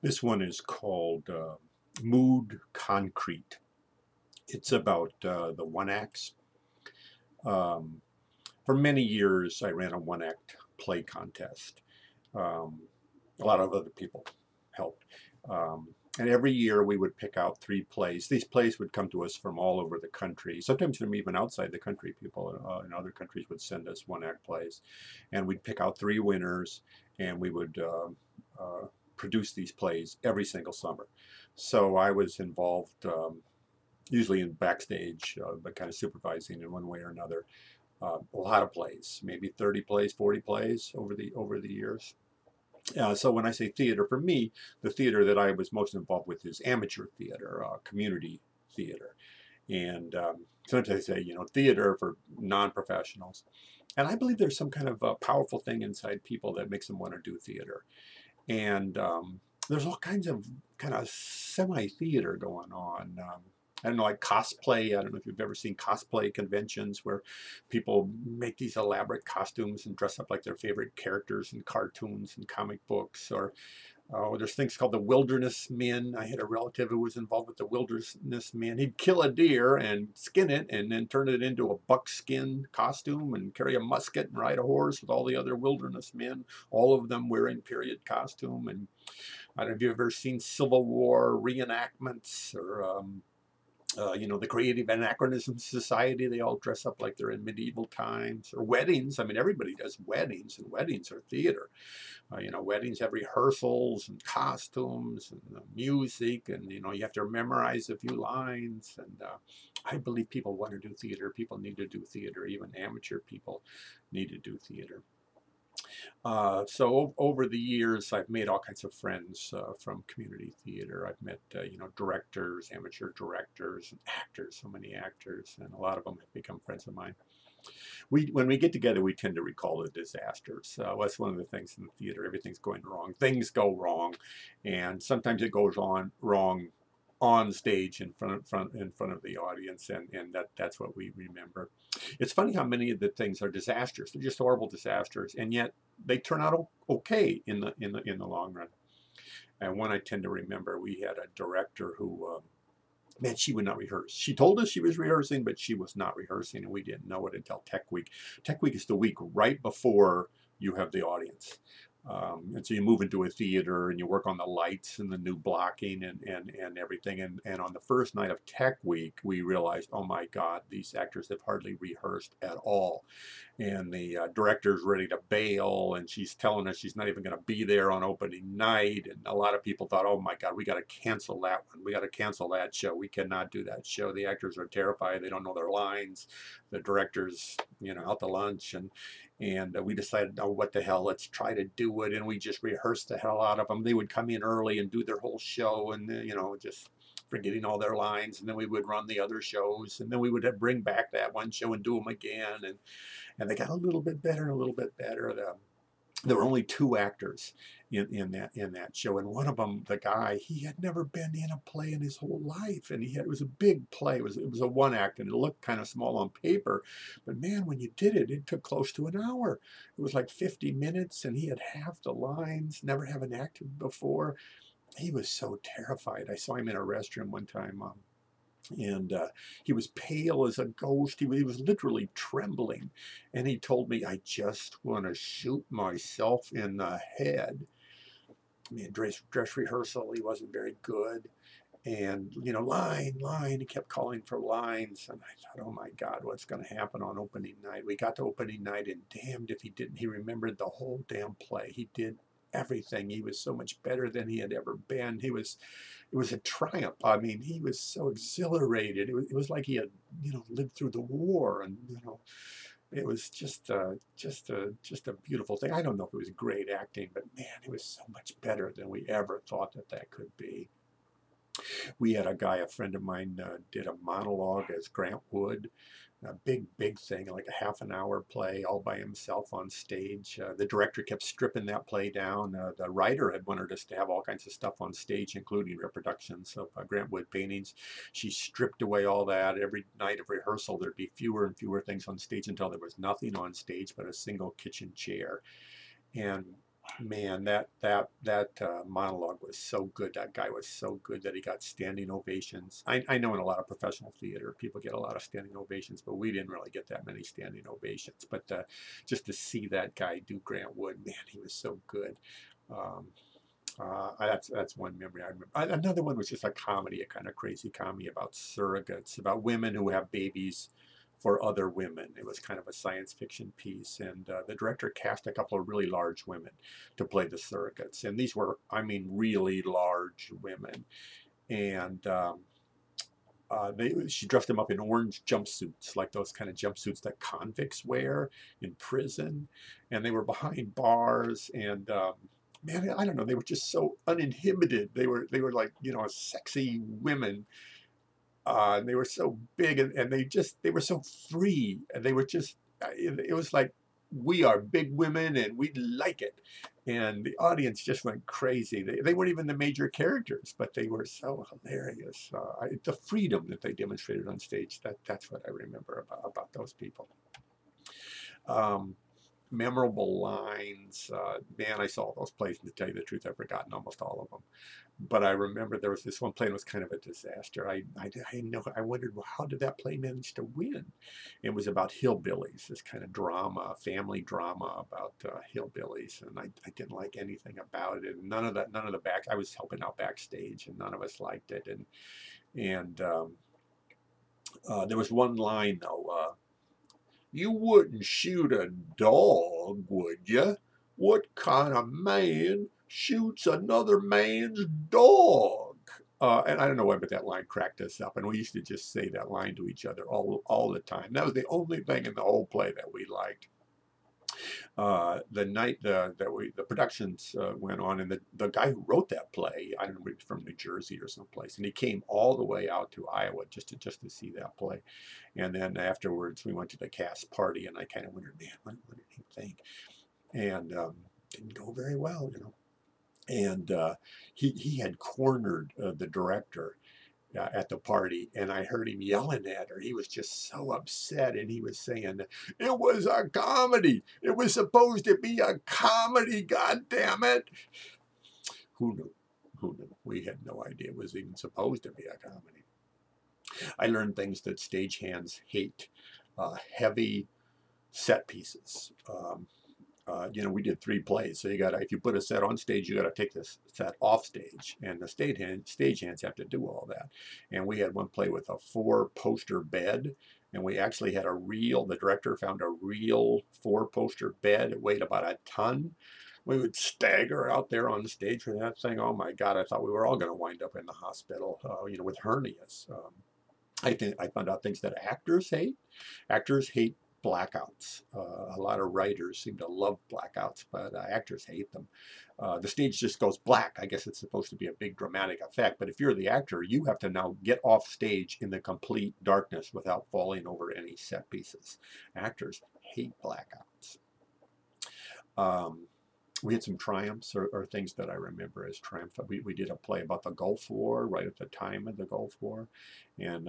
This one is called Mood Concrete. It's about the one acts. Um, for many years, I ran a one act play contest. Um, a lot of other people helped. Um, and every year we would pick out three plays. These plays would come to us from all over the country. Sometimes from even outside the country, people in other countries would send us one act plays. And we'd pick out three winners and we would produce these plays every single summer. So I was involved usually in backstage, but kind of supervising in one way or another. A lot of plays, maybe 30 plays, 40 plays over the years. So when I say theater, for me, the theater that I was most involved with is amateur theater, community theater. And sometimes I say, theater for non-professionals. And I believe there's some kind of powerful thing inside people that makes them want to do theater. And there's all kinds of kind of semi-theater going on. I don't know, like cosplay. I don't know if you've ever seen cosplay conventions where people make these elaborate costumes and dress up like their favorite characters in cartoons and comic books. Or there's things called the wilderness men. I had a relative who was involved with the wilderness men. He'd kill a deer and skin it and then turn it into a buckskin costume and carry a musket and ride a horse with all the other wilderness men, all of them wearing period costume. And I don't know if you've ever seen Civil War reenactments or the Creative Anachronism Society. They all dress up like they're in medieval times. Or weddings. I mean, everybody does weddings, and weddings are theater. Weddings have rehearsals and costumes and music, and you have to memorize a few lines. And I believe people want to do theater. People need to do theater. Even amateur people need to do theater. So over the years, I've made all kinds of friends from community theater. I've met, directors, amateur directors, and actors, so many actors, and a lot of them have become friends of mine. When we get together, we tend to recall the disasters. That's one of the things in the theater. Everything's going wrong. Things go wrong, and sometimes it goes on wrong on stage in front of the audience, and that's what we remember. It's funny how many of the things are disasters. They're just horrible disasters, and yet they turn out okay in the long run. And one I tend to remember, we had a director who man, she would not rehearse. She told us she was rehearsing, but she was not rehearsing, and we didn't know it until Tech Week. Tech Week is the week right before you have the audience. And so you move into a theater and you work on the lights and the new blocking and everything. And on the first night of Tech Week, we realized, oh my God, these actors have hardly rehearsed at all. And the director's ready to bail, and she's telling us she's not even going to be there on opening night. And a lot of people thought, oh my God, we got to cancel that one. We got to cancel that show. We cannot do that show. The actors are terrified. They don't know their lines. The director's, out to lunch. And we decided, oh, what the hell, let's try to do it. And we just rehearsed the hell out of them. They would come in early and do their whole show and, just forgetting all their lines. And then we would run the other shows. And then we would bring back that one show and do them again. And they got a little bit better and a little bit better. There were only two actors in that show, and one of them, the guy, he had never been in a play in his whole life, and it was a big play. It was a one act, and it looked kind of small on paper, but man, when you did it, it took close to an hour. It was like 50 minutes, and he had half the lines, never having acted before. He was so terrified. I saw him in a restroom one time. And he was pale as a ghost. He was literally trembling. And he told me, I just want to shoot myself in the head. I mean, dress rehearsal, he wasn't very good. And, line. He kept calling for lines. And I thought, oh my God, what's going to happen on opening night? We got to opening night, and damned if he didn't. He remembered the whole damn play. He did everything. He was so much better than he had ever been. It was a triumph. I mean, he was so exhilarated. It was like he had, lived through the war, and it was just a beautiful thing. I don't know if it was great acting, but man, it was so much better than we ever thought that could be. We had a friend of mine did a monologue as Grant Wood, a big thing, like a half an hour play all by himself on stage. The director kept stripping that play down. The writer had wanted us to have all kinds of stuff on stage, including reproductions of Grant Wood paintings. She stripped away all that. Every night of rehearsal, there'd be fewer and fewer things on stage until there was nothing on stage but a single kitchen chair. And Man, that monologue was so good. That guy was so good that he got standing ovations. I know in a lot of professional theater, people get a lot of standing ovations, but we didn't really get that many standing ovations. But just to see that guy do Grant Wood, man, he was so good. Um, that's one memory I remember. Another one was just a comedy, a kind of crazy comedy about surrogates, about women who have babies for other women. It was kind of a science fiction piece, and the director cast a couple of really large women to play the surrogates, and these were, I mean, really large women, and she dressed them up in orange jumpsuits, like those kind of jumpsuits that convicts wear in prison, and they were behind bars, and man, I don't know, they were just so uninhibited. They were like, sexy women. And they were so big, and they were so free, and they were just it was like, we are big women and we like it, and the audience just went crazy. They weren't even the major characters, but they were so hilarious. The freedom that they demonstrated on stage, that's what I remember about those people. um, Memorable lines. Man, I saw those plays, and to tell you the truth, I've forgotten almost all of them. But I remember there was this one play that was kind of a disaster. I wondered, well, how did that play manage to win? It was about hillbillies, this kind of drama, family drama about hillbillies, and I didn't like anything about it. And none of the back. I was helping out backstage, and none of us liked it. And there was one line though. You wouldn't shoot a dog, would you? What kind of man shoots another man's dog? And I don't know why, but that line cracked us up. And we used to just say that line to each other all the time. That was the only thing in the whole play that we liked. The night the productions went on, and the guy who wrote that play, I don't know, he was from New Jersey or someplace, and he came all the way out to Iowa just to see that play. And then afterwards, we went to the cast party, and I kind of wondered, man, what did he think? And didn't go very well. And he had cornered the director at the party, and I heard him yelling at her. He was just so upset, and he was saying, "It was a comedy. It was supposed to be a comedy. God damn it!" Who knew? Who knew? We had no idea it was even supposed to be a comedy. I learned things that stagehands hate: heavy set pieces. We did 3 plays, so if you put a set on stage, you got to take this set off stage, and the stagehands have to do all that. And we had one play with a 4-poster bed, and we actually had the director found a real 4-poster bed. It weighed about a ton. We would stagger out there on stage with that thing. Oh my God, I thought we were all going to wind up in the hospital, with hernias. I found out things that actors hate. Actors hate blackouts. A lot of writers seem to love blackouts, but actors hate them. The stage just goes black. I guess it's supposed to be a big dramatic effect, but if you're the actor, you have to now get off stage in the complete darkness without falling over any set pieces. Actors hate blackouts. Um, we had some triumphs or things that I remember as triumph. We did a play about the Gulf War right at the time of the Gulf War, and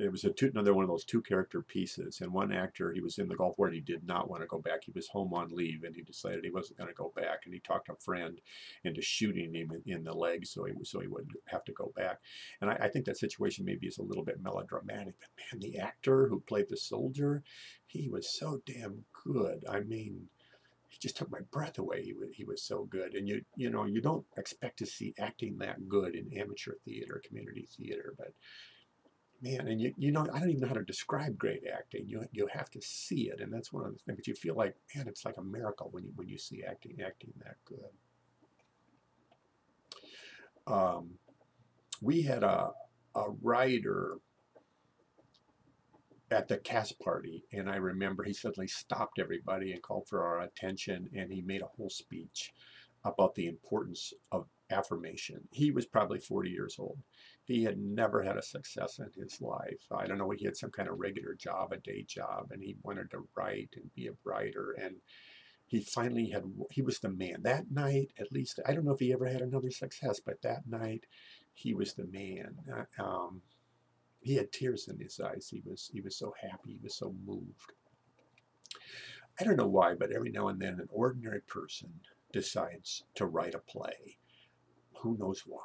it was another one of those 2-character pieces. And one actor, he was in the Gulf War and he did not want to go back. He was home on leave, and he decided he wasn't going to go back. And he talked a friend into shooting him in the leg so he wouldn't have to go back. And I think that situation maybe is a little bit melodramatic. But man, the actor who played the soldier, he was so damn good. I mean, he just took my breath away. He was so good, and you don't expect to see acting that good in amateur theater, community theater, but man, and I don't even know how to describe great acting. You have to see it, and that's one of the things. But you feel like, man, it's like a miracle when you see acting that good. Um, we had a writer at the cast party, and I remember he suddenly stopped everybody and called for our attention, and he made a whole speech about the importance of affirmation. He was probably 40 years old. He had never had a success in his life. I don't know, he had some kind of regular job, a day job, and he wanted to write and be a writer. And he was the man. That night, at least, I don't know if he ever had another success, but that night, he was the man. He had tears in his eyes. He was so happy. He was so moved. I don't know why, but every now and then, an ordinary person decides to write a play. Who knows why?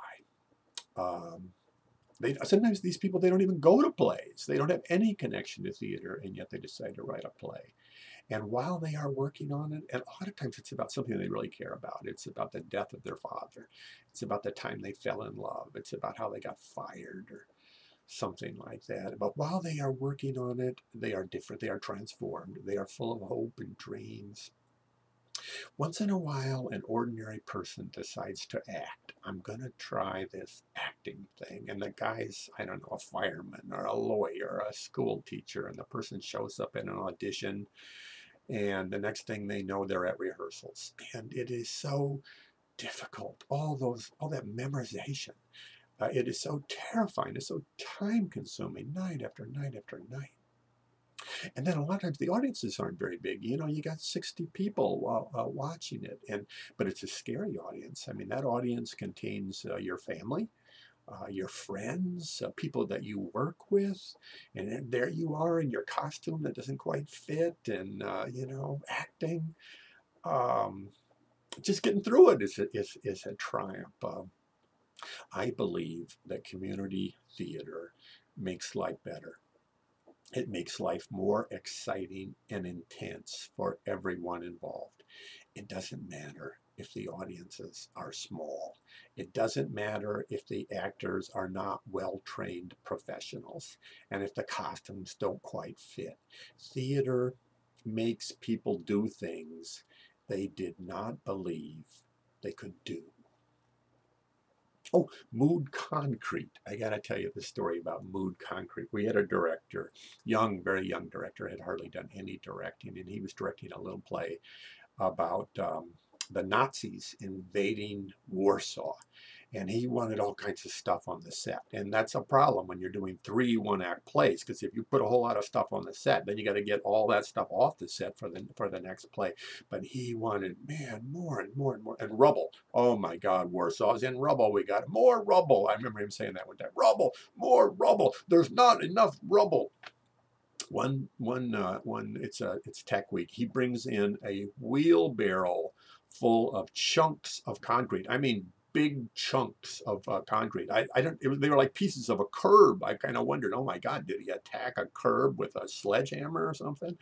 Sometimes these people, they don't even go to plays. They don't have any connection to theater, and yet they decide to write a play. And while they are working on it, and a lot of times it's about something they really care about. It's about the death of their father. It's about the time they fell in love. It's about how they got fired or something like that. But while they are working on it, they are different. They are transformed. They are full of hope and dreams. Once in a while, an ordinary person decides to act. I'm going to try this acting thing. And the guy's, I don't know, a fireman or a lawyer, a school teacher, and the person shows up in an audition. And the next thing they know, they're at rehearsals. And it is so difficult, all that memorization. It is so terrifying. It's so time consuming, night after night after night. And then a lot of times the audiences aren't very big. You know, you got 60 people watching it, but it's a scary audience. I mean, that audience contains your family, your friends, people that you work with, and then there you are in your costume that doesn't quite fit, and you know, acting. Um, just getting through it is a triumph. I believe that community theater makes life better. It makes life more exciting and intense for everyone involved. It doesn't matter if the audiences are small. It doesn't matter if the actors are not well-trained professionals and if the costumes don't quite fit. Theater makes people do things they did not believe they could do. Oh, Mood Concrete. I got to tell you the story about Mood Concrete. We had a director, young, very young director, had hardly done any directing, and he was directing a little play about the Nazis invading Warsaw. And he wanted all kinds of stuff on the set. And that's a problem when you're doing 3 one-act plays, because if you put a whole lot of stuff on the set, then you got to get all that stuff off the set for the next play. But he wanted, man, more and more and more. And rubble. Oh my God, Warsaw's in rubble. We got more rubble. I remember him saying that one time. Rubble, more rubble. There's not enough rubble. It's Tech Week. He brings in a wheelbarrow full of chunks of concrete. I mean, big chunks of concrete. They were like pieces of a curb. I kind of wondered, oh my God, did he attack a curb with a sledgehammer or something?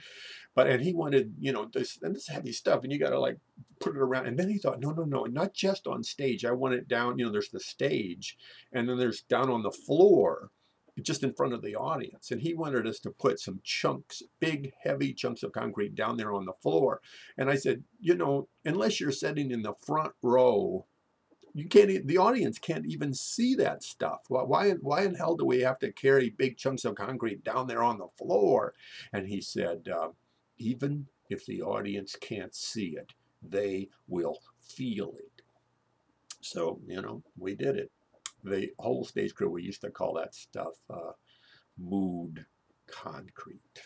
And he wanted, you know, this heavy stuff, and you got to like put it around. And then he thought, no, not just on stage. I want it down. You know, there's the stage, and then there's down on the floor, just in front of the audience. And he wanted us to put some chunks, big, heavy chunks of concrete down there on the floor. And I said, you know, unless you're sitting in the front row, you can't. The audience can't even see that stuff. Why in hell do we have to carry big chunks of concrete down there on the floor? And he said, even if the audience can't see it, they will feel it. So, you know, we did it. The whole stage crew, we used to call that stuff Mood Concrete.